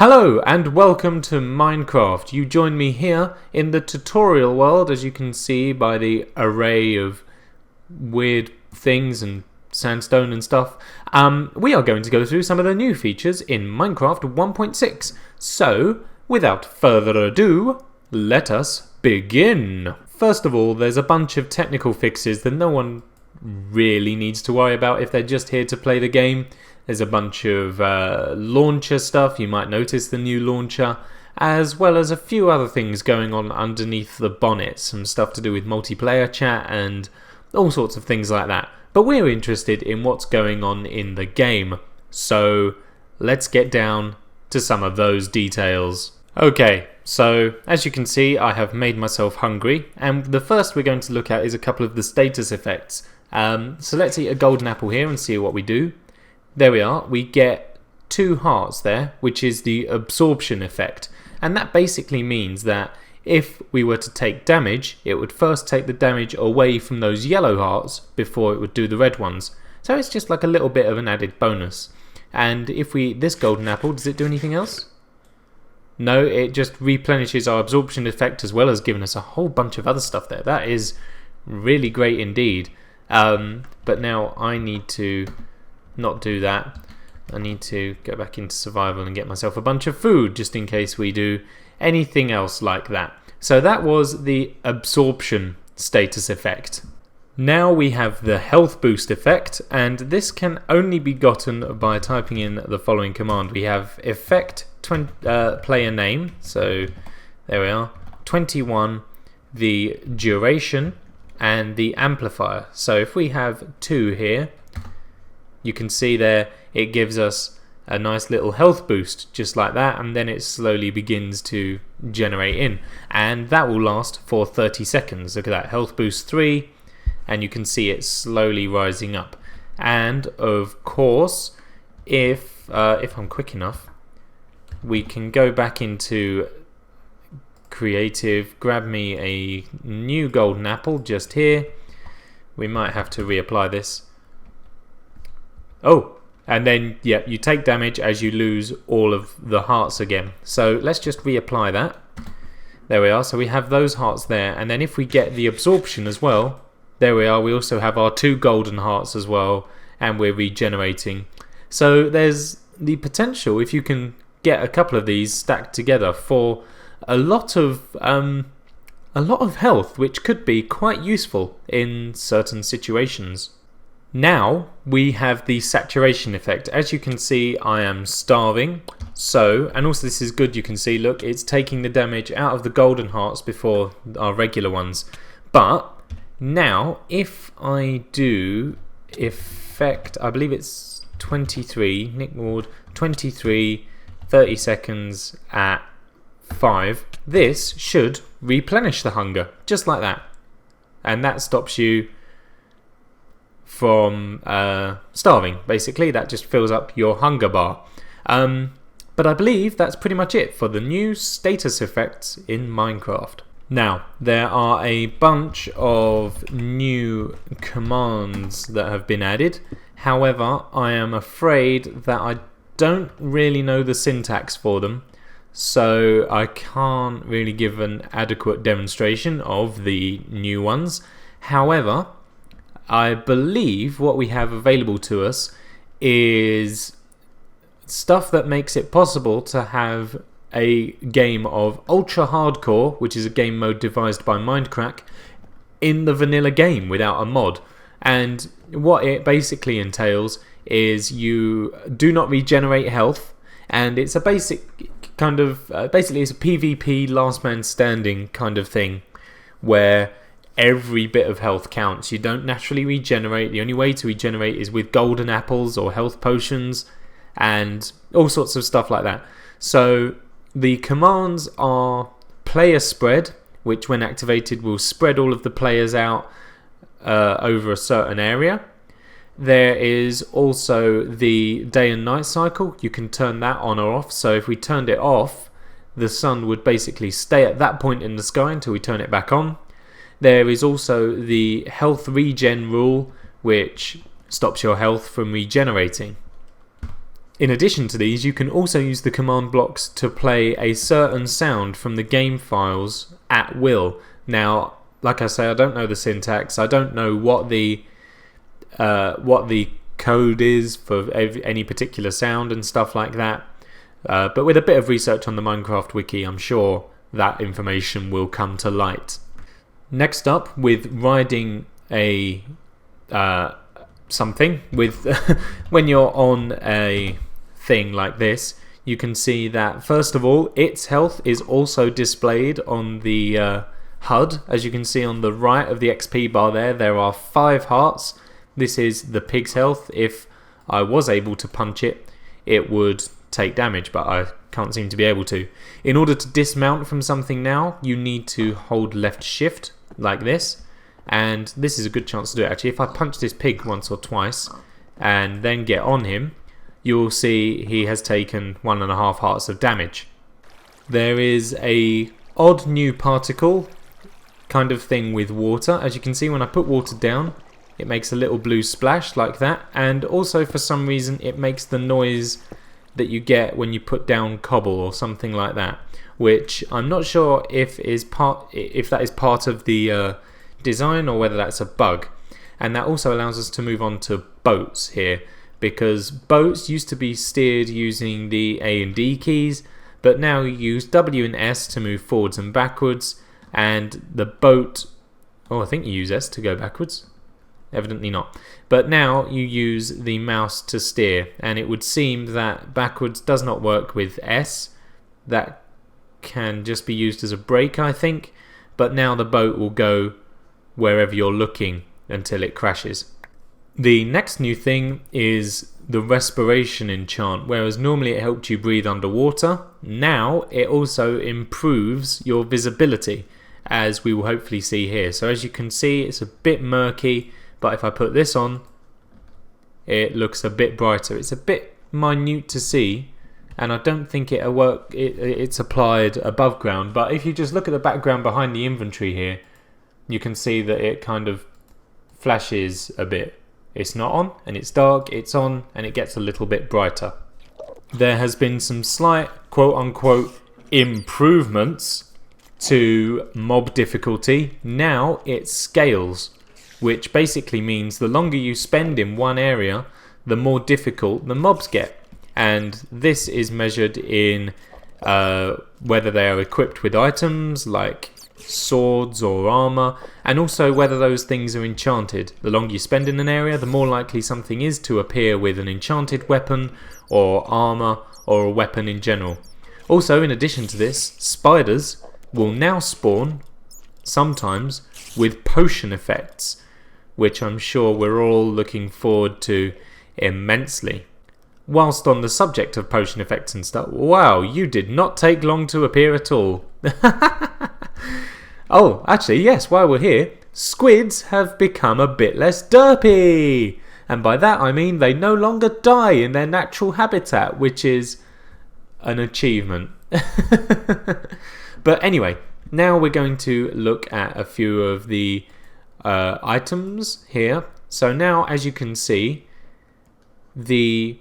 Hello and welcome to Minecraft. You join me here in the tutorial world, as you can see by the array of weird things and sandstone and stuff. We are going to go through some of the new features in Minecraft 1.6. So, without further ado, let us begin. First of all, there's a bunch of technical fixes that no one really needs to worry about if they're just here to play the game. There's a bunch of launcher stuff. You might notice the new launcher, as well as a few other things going on underneath the bonnet. Some stuff to do with multiplayer chat and all sorts of things like that. But we're interested in what's going on in the game. So let's get down to some of those details. Okay, so as you can see, I have made myself hungry. And the first we're going to look at is a couple of the status effects. So let's eat a golden apple here and see what we do. There we are, we get 2 hearts there, which is the absorption effect. And that basically means that if we were to take damage, it would first take the damage away from those yellow hearts before it would do the red ones. So it's just like a little bit of an added bonus. And if we eat this golden apple, does it do anything else? No, it just replenishes our absorption effect as well as giving us a whole bunch of other stuff there. That is really great indeed. But now I need to not do that. I need to go back into survival and get myself a bunch of food just in case we do anything else like that. So that was the absorption status effect. Now we have the health boost effect, and this can only be gotten by typing in the following command. We have effect player name, so there we are, 21, the duration, and the amplifier. So if we have 2 here, you can see there it gives us a nice little health boost just like that, and then it slowly begins to generate in, and that will last for 30 seconds. Look at that, health boost 3, and you can see it slowly rising up. And of course, if I'm quick enough, we can go back into creative, grab me a new golden apple just here. We might have to reapply this. Oh, and then, yeah, you take damage as you lose all of the hearts again. So let's just reapply that. There we are. So we have those hearts there. And then if we get the absorption as well, there we are. We also have our 2 golden hearts as well. And we're regenerating. So there's the potential, if you can get a couple of these stacked together, for a lot of health, which could be quite useful in certain situations. Now we have the saturation effect. As you can see, I am starving. So, and also this is good, you can see, look, it's taking the damage out of the golden hearts before our regular ones. But now, if I do effect, I believe it's 23, Nick Ward, 23, 30 seconds at 5, this should replenish the hunger, just like that. And that stops you from starving, basically. That just fills up your hunger bar. But I believe that's pretty much it for the new status effects in Minecraft. Now, there are a bunch of new commands that have been added. However, I am afraid that I don't really know the syntax for them, so I can't really give an adequate demonstration of the new ones. However, I believe what we have available to us is stuff that makes it possible to have a game of Ultra Hardcore, which is a game mode devised by Mindcrack, in the vanilla game without a mod. And what it basically entails is you do not regenerate health, and it's a basic kind of basically it's a PvP last man standing kind of thing, where every bit of health counts. You don't naturally regenerate. The only way to regenerate is with golden apples or health potions and all sorts of stuff like that. So the commands are player spread, which when activated will spread all of the players out over a certain area. There is also the day and night cycle. You can turn that on or off. So if we turned it off, the sun would basically stay at that point in the sky until we turn it back on. There is also the health regen rule, which stops your health from regenerating. In addition to these, you can also use the command blocks to play a certain sound from the game files at will. Now, like I say, I don't know the syntax. I don't know what the code is for any particular sound and stuff like that. But with a bit of research on the Minecraft wiki, I'm sure that information will come to light. Next up, with riding a something with when you're on a thing like this, you can see that first of all its health is also displayed on the HUD. As you can see on the right of the XP bar there are 5 hearts. This is the pig's health. If I was able to punch it, it would take damage, but I can't seem to be able to. In order to dismount from something now, you need to hold left shift like this, and this is a good chance to do it actually. If I punch this pig once or twice and then get on him, you'll see he has taken 1.5 hearts of damage. There is a odd new particle kind of thing with water. As you can see, when I put water down, it makes a little blue splash like that, and also for some reason it makes the noise that you get when you put down cobble or something like that, which I'm not sure if that is part of the design or whether that's a bug. And that also allows us to move on to boats here, because boats used to be steered using the A and D keys, but now you use W and S to move forwards and backwards, and the boat, I think you use S to go backwards. Evidently not. But now you use the mouse to steer, and it would seem that backwards does not work with S. That can just be used as a brake, I think. But now the boat will go wherever you're looking until it crashes. The next new thing is the respiration enchant. Whereas normally it helped you breathe underwater, now it also improves your visibility, as we will hopefully see here. So as you can see, it's a bit murky, but if I put this on, it looks a bit brighter. It's a bit minute to see, and I don't think it's applied above ground, but if you just look at the background behind the inventory here, you can see that it kind of flashes a bit. It's not on, and it's dark, it's on, and it gets a little bit brighter. There has been some slight quote-unquote improvements to mob difficulty. Now it scales, which basically means the longer you spend in one area, the more difficult the mobs get. And this is measured in whether they are equipped with items like swords or armor, and also whether those things are enchanted. The longer you spend in an area, the more likely something is to appear with an enchanted weapon or armor or a weapon in general. Also, in addition to this, spiders will now spawn sometimes with potion effects, which I'm sure we're all looking forward to immensely. Whilst on the subject of potion effects and stuff, wow, you did not take long to appear at all. Oh, actually, yes, while we're here, squids have become a bit less derpy. And by that I mean they no longer die in their natural habitat, which is an achievement. But anyway, now we're going to look at a few of the items here. So now, as you can see, the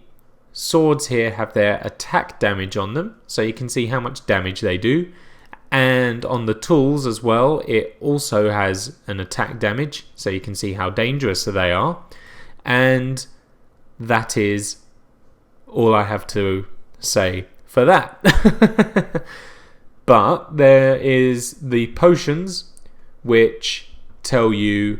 swords here have their attack damage on them, so you can see how much damage they do. And on the tools as well, it also has an attack damage, so you can see how dangerous they are. And that is all I have to say for that. But there is the potions, which tell you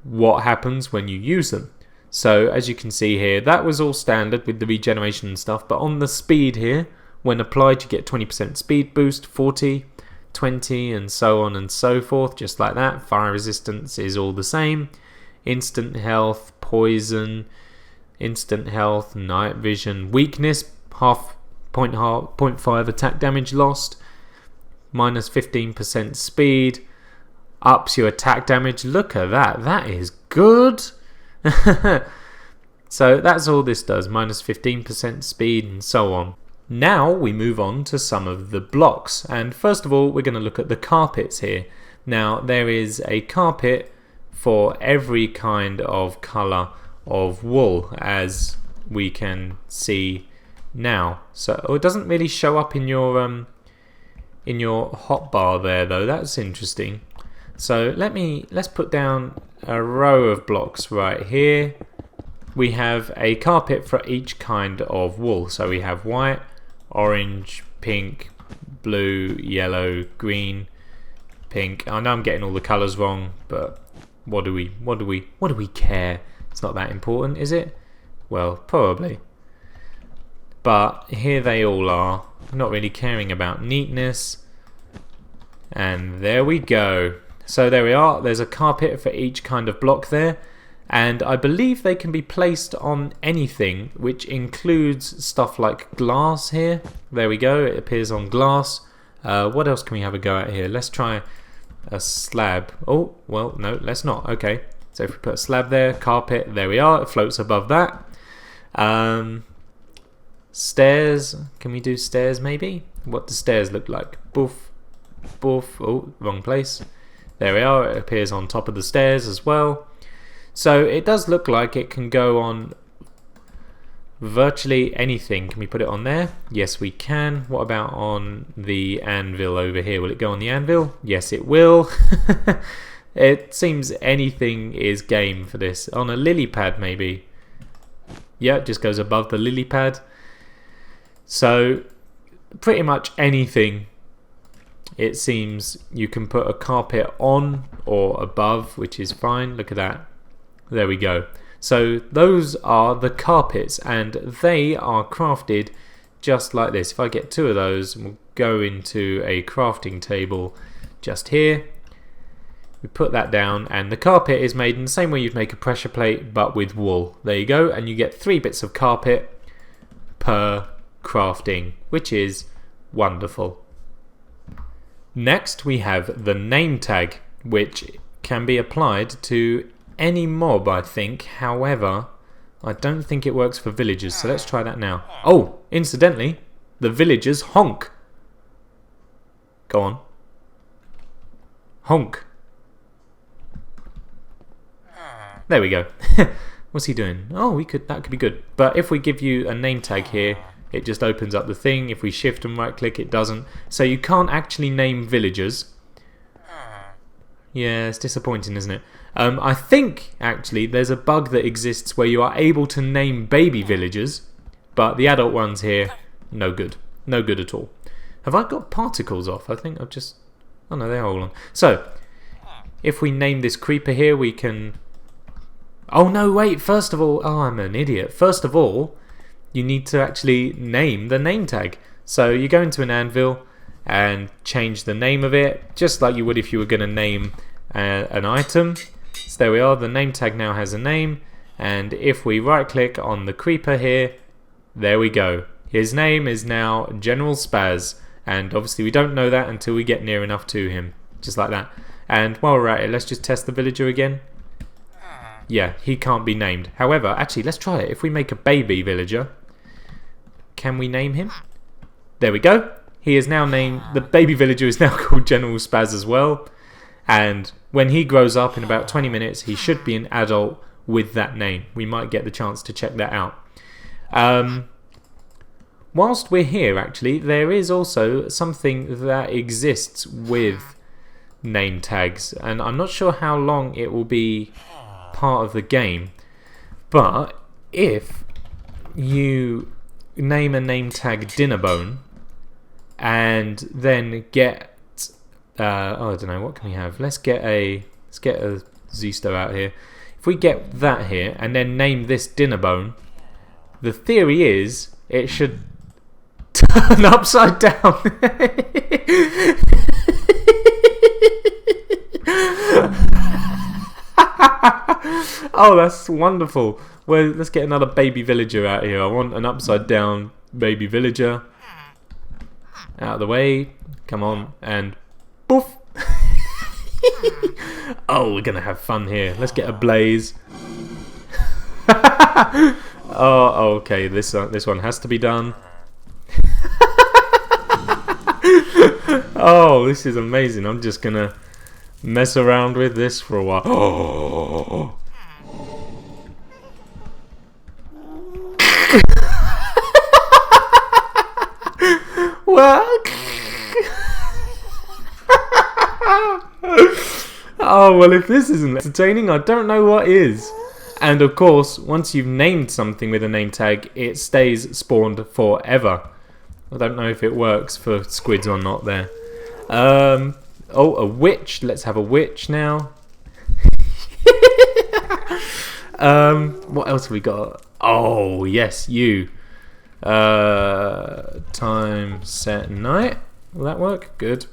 what happens when you use them. So as you can see here, that was all standard with the regeneration and stuff, but on the speed here, when applied you get 20% speed boost, 40, 20 and so on and so forth, just like that. Fire resistance is all the same. Instant health, poison, instant health, night vision, weakness, 0.5 attack damage lost, minus 15% speed, ups your attack damage. Look at that, that is good. So that's all this does, minus 15% speed and so on. Now we move on to some of the blocks, and first of all we're going to look at the carpets here. Now there is a carpet for every kind of colour of wool, as we can see now. So it doesn't really show up in your hotbar there though. That's interesting. So let's put down a row of blocks right here. We have a carpet for each kind of wool. So we have white, orange, pink, blue, yellow, green, pink. I know I'm getting all the colours wrong, but what do we care? It's not that important, is it? Well, probably. But here they all are. I'm not really caring about neatness. And there we go. So there we are. There's a carpet for each kind of block there. And I believe they can be placed on anything, which includes stuff like glass here. There we go. It appears on glass. What else can we have a go at here? Let's try a slab. Oh, well, no, let's not. Okay. So if we put a slab there, carpet, there we are. It floats above that. Stairs. Can we do stairs maybe? What do stairs look like? Boof. Boof. Oh, wrong place. There we are. It appears on top of the stairs as well. So it does look like it can go on virtually anything. Can we put it on there? Yes, we can. What about on the anvil over here? Will it go on the anvil? Yes, it will. It seems anything is game for this. On a lily pad maybe. Yeah, it just goes above the lily pad. So pretty much anything, it seems you can put a carpet on or above, which is fine. Look at that. There we go. So those are the carpets, and they are crafted just like this. If I get 2 of those, we'll go into a crafting table just here. We put that down, and the carpet is made in the same way you'd make a pressure plate, but with wool. There you go, and you get 3 bits of carpet per crafting, which is wonderful. Next we have the name tag, which can be applied to any mob, I think. However, I don't think it works for villagers, so let's try that now. Oh, incidentally, the villagers honk. Go on. Honk. There we go. What's he doing? Oh, that could be good. But if we give you a name tag here, it just opens up the thing. If we shift and right click, it doesn't. So you can't actually name villagers. Yeah, it's disappointing, isn't it? I think, actually, there's a bug that exists where you are able to name baby villagers, but the adult ones here, no good. No good at all. Have I got particles off? I think I've just... Oh no, they're all on. So, if we name this creeper here, we can... Oh no, wait, first of all... Oh, I'm an idiot. First of all, you need to actually name the name tag. So you go into an anvil and change the name of it, just like you would if you were going to name an item. So there we are, the name tag now has a name, and if we right click on the creeper here, there we go. His name is now General Spaz, and obviously we don't know that until we get near enough to him, just like that. And while we're at it, let's just test the villager again. Yeah, he can't be named. However, actually, let's try it. If we make a baby villager, can we name him? There we go. He is now named, the baby villager is now called General Spaz as well. And when he grows up in about 20 minutes, he should be an adult with that name. We might get the chance to check that out. Whilst we're here, actually, there is also something that exists with name tags. And I'm not sure how long it will be part of the game. But if you name a name tag Dinnerbone, and then get oh, I don't know, what can we have? Let's get a Zisto out here. If we get that here and then name this Dinnerbone, the theory is it should turn upside down. Oh, that's wonderful. Well, let's get another baby villager out here. I want an upside down baby villager. Out of the way. Come on. And poof. Oh, we're going to have fun here. Let's get a blaze. Oh, okay. This one has to be done. Oh, this is amazing. I'm just going to mess around with this for a while. Oh. Oh, well, if this isn't entertaining, I don't know what is. And of course, once you've named something with a name tag, it stays spawned forever. I don't know if it works for squids or not there. Oh, a witch. Let's have a witch now. What else have we got? Oh, yes, you. Time, set, night. Will that work? Good.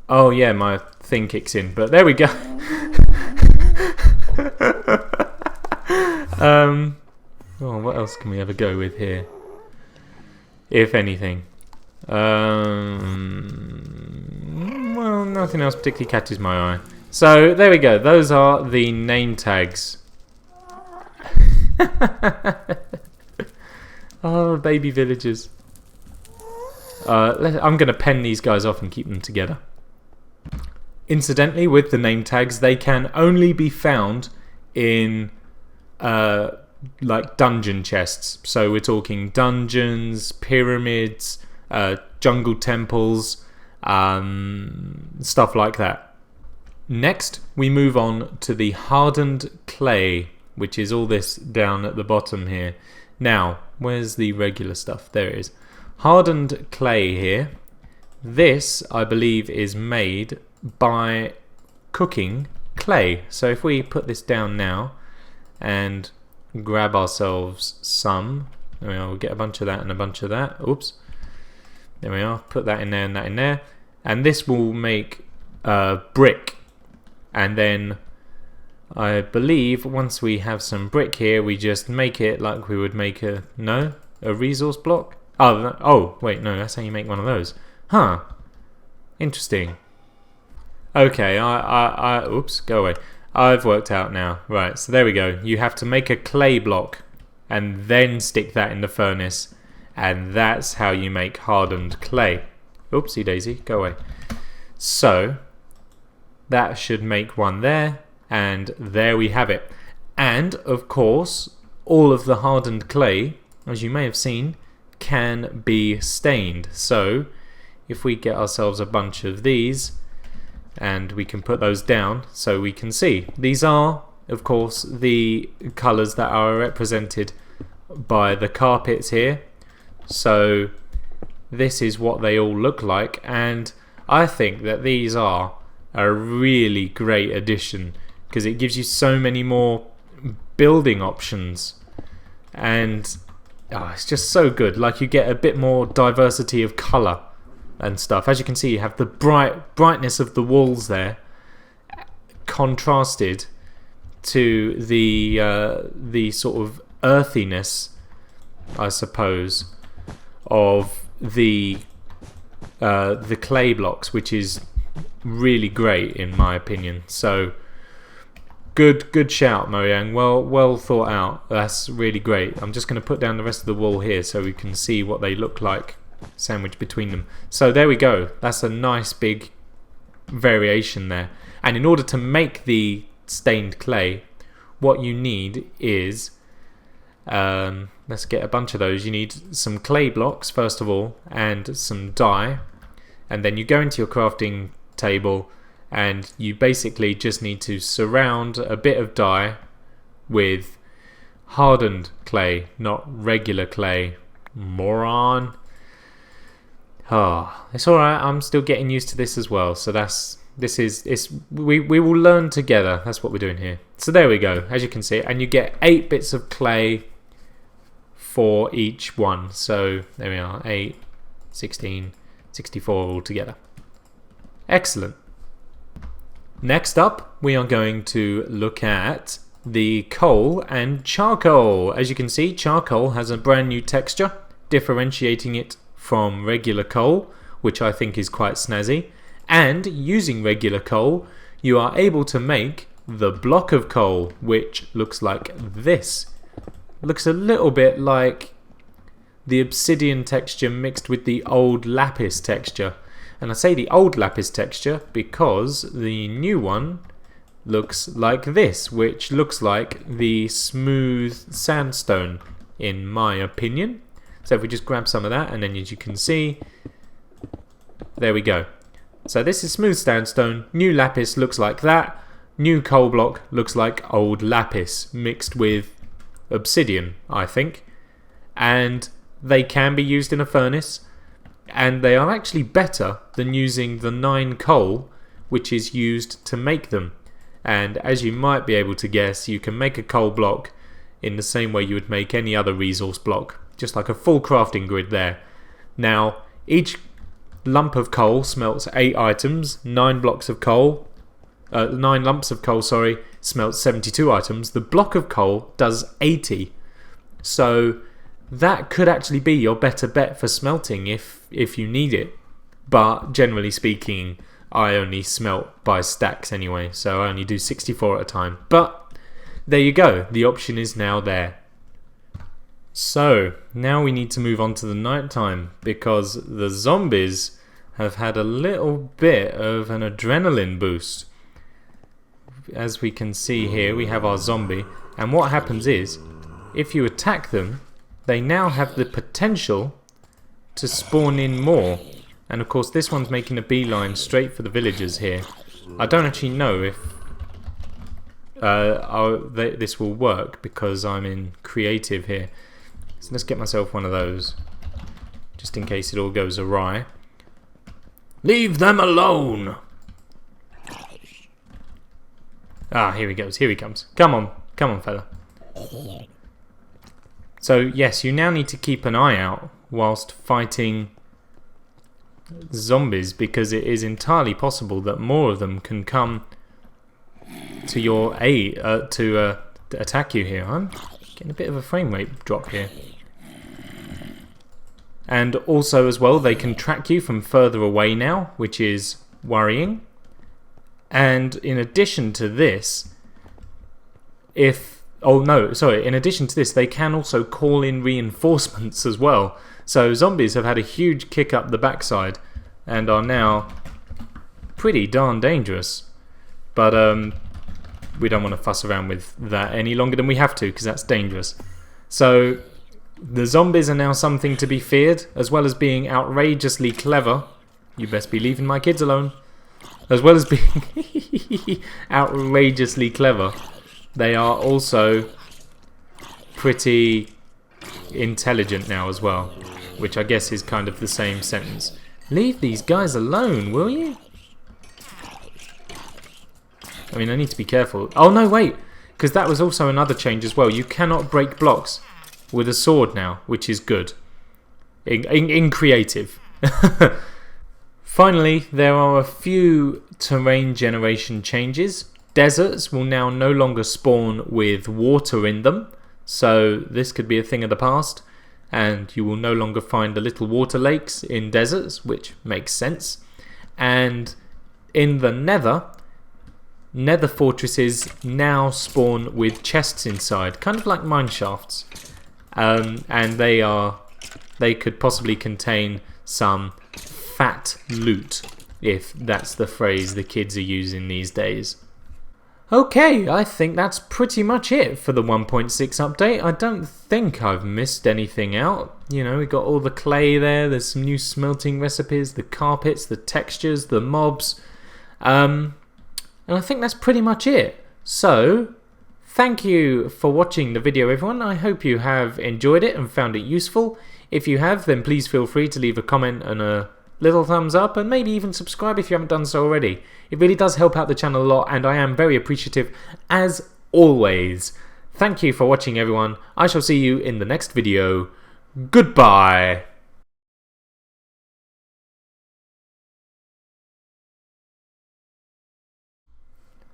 Oh, yeah, my thing kicks in. But there we go. Oh, what else can we ever go with here? If anything. Well, nothing else particularly catches my eye. So, there we go. Those are the name tags. Oh, baby villagers. I'm going to pen these guys off and keep them together. Incidentally, with the name tags, they can only be found in like dungeon chests. So we're talking dungeons, pyramids, jungle temples, stuff like that. Next, we move on to the Hardened Clay, which is all this down at the bottom here. Now, where's the regular stuff? There it is. Hardened Clay here. This, I believe, is made by cooking clay. So if we put this down now and grab ourselves some, there we are, we'll get a bunch of that and a bunch of that. Oops. There we are. Put that in there and that in there. And this will make brick. And then I believe once we have some brick here, we just make it like we would make a resource block. Oh, wait, no, that's how you make one of those. Huh. Interesting. Okay, oops, go away. I've worked out now. Right, so there we go. You have to make a clay block and then stick that in the furnace. And that's how you make hardened clay. Oopsie daisy, go away. So, that should make one there. And there we have it. And, of course, all of the hardened clay, as you may have seen, can be stained. So, if we get ourselves a bunch of these, and we can put those down so we can see. These are, of course, the colours that are represented by the carpets here. So, this is what they all look like, and I think that these are a really great addition because it gives you so many more building options, and it's just so good. Like, you get a bit more diversity of colour and stuff. As you can see, you have the brightness of the walls there contrasted to the sort of earthiness, I suppose, of the clay blocks, which is really great in my opinion. So good shout, Mojang. Well thought out. That's really great. I'm just going to put down the rest of the wall here so we can see what they look like sandwiched between them. So there we go. That's a nice big variation there. And in order to make the stained clay, what you need is let's get a bunch of those. You need some clay blocks first of all and some dye, and then you go into your crafting table and you basically just need to surround a bit of dye with hardened clay, not regular clay. Moron. It's alright, I'm still getting used to this as well. So we will learn together. That's what we're doing here. So there we go, as you can see, and you get 8 bits of clay for each one. So there we are, 8, 16, 64 altogether. Excellent. Next up, we are going to look at the coal and charcoal. As you can see, charcoal has a brand new texture, differentiating it from regular coal, which I think is quite snazzy. And using regular coal, you are able to make the block of coal, which looks like this. Looks a little bit like the obsidian texture mixed with the old lapis texture. And I say the old lapis texture because the new one looks like this, which looks like the smooth sandstone, in my opinion. So if we just grab some of that, and then as you can see, there we go. So this is smooth sandstone. New lapis looks like that. New coal block looks like old lapis mixed with obsidian, I think. And they can be used in a furnace, and they are actually better than using the 9 coal which is used to make them. And as you might be able to guess, you can make a coal block in the same way you would make any other resource block, just like a full crafting grid there. Now each lump of coal smelts 8 items. 9 blocks of coal 9 lumps of coal, sorry, smelts 72 items. The block of coal does 80. So that could actually be your better bet for smelting if you need it. But generally speaking, I only smelt by stacks anyway, so I only do 64 at a time. But there you go, the option is now there. So now we need to move on to the night time, because the zombies have had a little bit of an adrenaline boost. As we can see here, we have our zombie, and what happens is, if you attack them, they now have the potential to spawn in more. And of course this one's making a beeline straight for the villagers here. I don't actually know if this will work because I'm in creative here. So let's get myself one of those, just in case it all goes awry. Leave them alone! Ah, here he goes, here he comes. Come on fella. So yes, you now need to keep an eye out whilst fighting zombies, because it is entirely possible that more of them can come to your aid to attack you here. I'm getting a bit of a frame rate drop here. And also as well, they can track you from further away now, which is worrying. And in addition to this, in addition to this, they can also call in reinforcements as well. So zombies have had a huge kick up the backside and are now pretty darn dangerous. But we don't want to fuss around with that any longer than we have to, because that's dangerous. So the zombies are now something to be feared, as well as being outrageously clever. You best be leaving my kids alone. As well as being outrageously clever, they are also pretty intelligent now as well, which I guess is kind of the same sentence. Leave these guys alone, will you? I mean, I need to be careful. Oh no, wait, because that was also another change as well. You cannot break blocks with a sword now, which is good. In creative. Finally, there are a few terrain generation changes. Deserts will now no longer spawn with water in them, so this could be a thing of the past, and you will no longer find the little water lakes in deserts, which makes sense. And in the nether fortresses now spawn with chests inside, kind of like mine shafts, and they could possibly contain some fat loot, if that's the phrase the kids are using these days. Okay, I think that's pretty much it for the 1.6 update. I don't think I've missed anything out. You know, we got all the clay there, there's some new smelting recipes, the carpets, the textures, the mobs, and I think that's pretty much it. So, thank you for watching the video, everyone. I hope you have enjoyed it and found it useful. If you have, then please feel free to leave a comment and a little thumbs up, and maybe even subscribe if you haven't done so already. It really does help out the channel a lot, and I am very appreciative as always. Thank you for watching, everyone. I shall see you in the next video. Goodbye.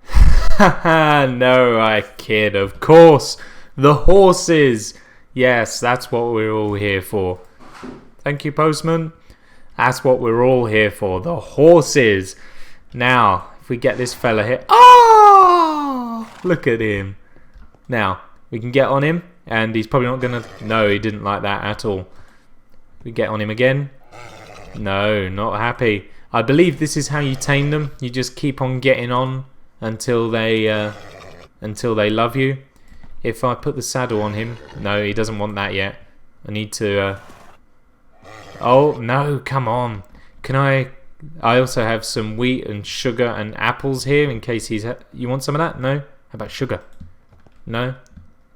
Haha, no, I kid, of course. The horses. Yes, that's what we're all here for. Thank you, postman. That's what we're all here for, the horses. Now, if we get this fella here. Oh! Look at him. Now, we can get on him, and he's probably not going to... No, he didn't like that at all. We get on him again. No, not happy. I believe this is how you tame them. You just keep on getting on until they love you. If I put the saddle on him... No, he doesn't want that yet. I need to Oh, no, come on. Can I also have some wheat and sugar and apples here in case you want some of that? No? How about sugar? No?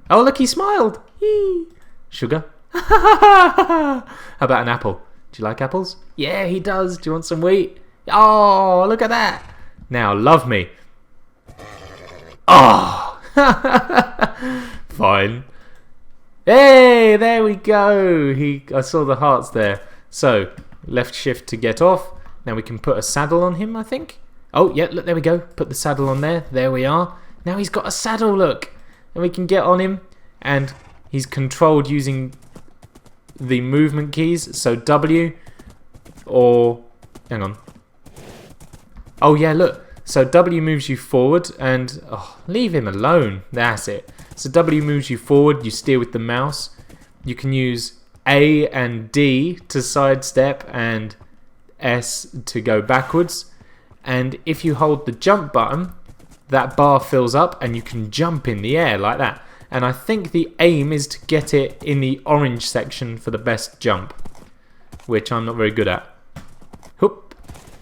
Oh, look, he smiled. Yee. Sugar? How about an apple? Do you like apples? Yeah, he does. Do you want some wheat? Oh, look at that. Now, love me. Oh. Fine. Hey, there we go. I saw the hearts there. So, left shift to get off. Now we can put a saddle on him, I think. Oh, yeah, look, there we go. Put the saddle on there. There we are. Now he's got a saddle, look. And we can get on him. And he's controlled using the movement keys. So W or... Hang on. Oh, yeah, look. So W moves you forward and... Oh, leave him alone. That's it. So W moves you forward. You steer with the mouse. You can use A and D to sidestep and S to go backwards. And if you hold the jump button, that bar fills up and you can jump in the air like that. And I think the aim is to get it in the orange section for the best jump, which I'm not very good at. Hoop.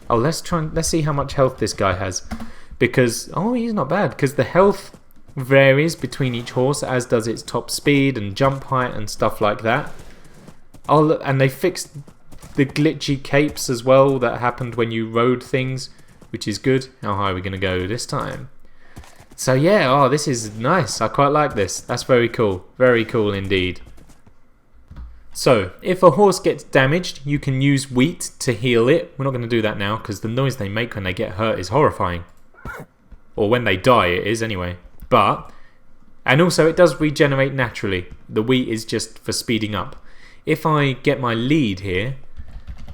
Oh, let's see how much health this guy has, because he's not bad, because the health varies between each horse, as does its top speed and jump height and stuff like that. Oh, look, and they fixed the glitchy capes as well that happened when you rode things, which is good. How high are we going to go this time? So yeah, this is nice. I quite like this. That's very cool. Very cool indeed. So, if a horse gets damaged, you can use wheat to heal it. We're not going to do that now because the noise they make when they get hurt is horrifying. Or when they die it is anyway. And also it does regenerate naturally. The wheat is just for speeding up. If I get my lead here,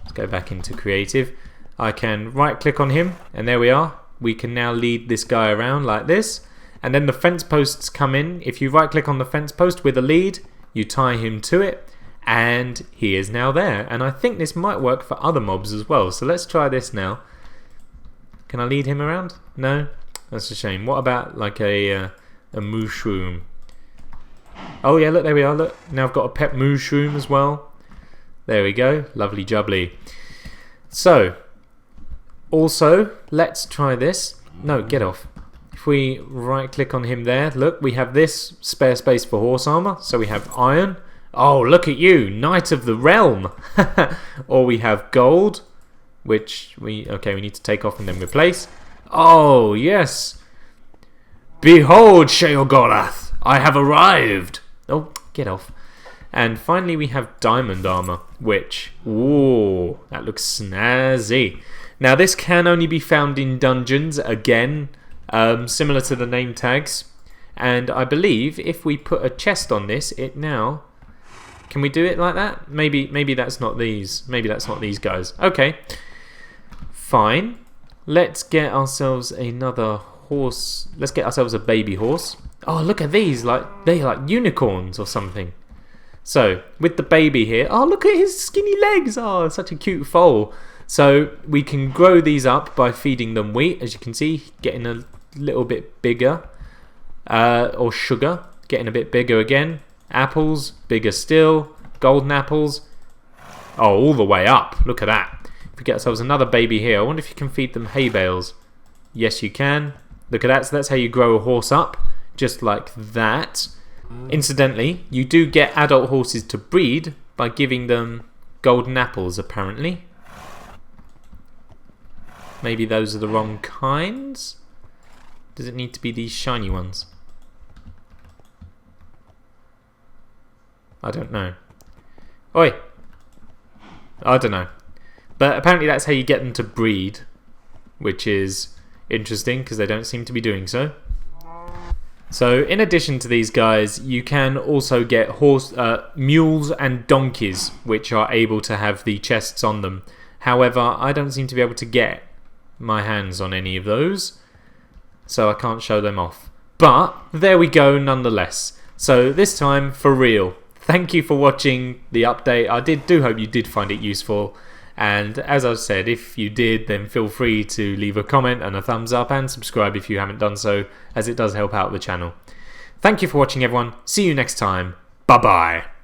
let's go back into creative, I can right click on him and there we are. We can now lead this guy around like this. And then the fence posts come in. If you right click on the fence post with a lead, you tie him to it. And he is now there. And I think this might work for other mobs as well. So let's try this now. Can I lead him around? No? That's a shame. What about like a mushroom? Oh yeah, look, there we are. Look, now I've got a pet mushroom as well. There we go. Lovely jubbly. So, also, let's try this. No, get off. If we right click on him there, look, we have this spare space for horse armor. So we have iron. Oh, look at you, Knight of the Realm. Or we have gold, which we need to take off and then replace. Oh, yes. Behold, Sheogorath, I have arrived. Oh, get off. And finally we have diamond armor, which, ooh, that looks snazzy. Now this can only be found in dungeons, again, similar to the name tags. And I believe if we put a chest on this, it now... Can we do it like that? Maybe that's not these. Maybe that's not these guys. Okay. Fine. Let's get ourselves another horse. Let's get ourselves a baby horse. Oh, look at these. They're like unicorns or something. So, with the baby here. Oh, look at his skinny legs. Oh, such a cute foal. So, we can grow these up by feeding them wheat. As you can see, getting a little bit bigger. Or sugar. Getting a bit bigger again. Apples, bigger still, golden apples. Oh, all the way up. Look at that. If we get ourselves another baby here, I wonder if you can feed them hay bales. Yes, you can. Look at that. So that's how you grow a horse up, just like that. Incidentally, you do get adult horses to breed by giving them golden apples, apparently. Maybe those are the wrong kinds. Does it need to be these shiny ones? I don't know. Oi! I don't know. But apparently that's how you get them to breed, which is interesting because they don't seem to be doing so. So in addition to these guys, you can also get mules and donkeys, which are able to have the chests on them. However, I don't seem to be able to get my hands on any of those, so I can't show them off. But there we go nonetheless. So this time, for real. Thank you for watching the update. I do hope you did find it useful. And as I've said, if you did, then feel free to leave a comment and a thumbs up and subscribe if you haven't done so, as it does help out the channel. Thank you for watching, everyone. See you next time. Bye-bye.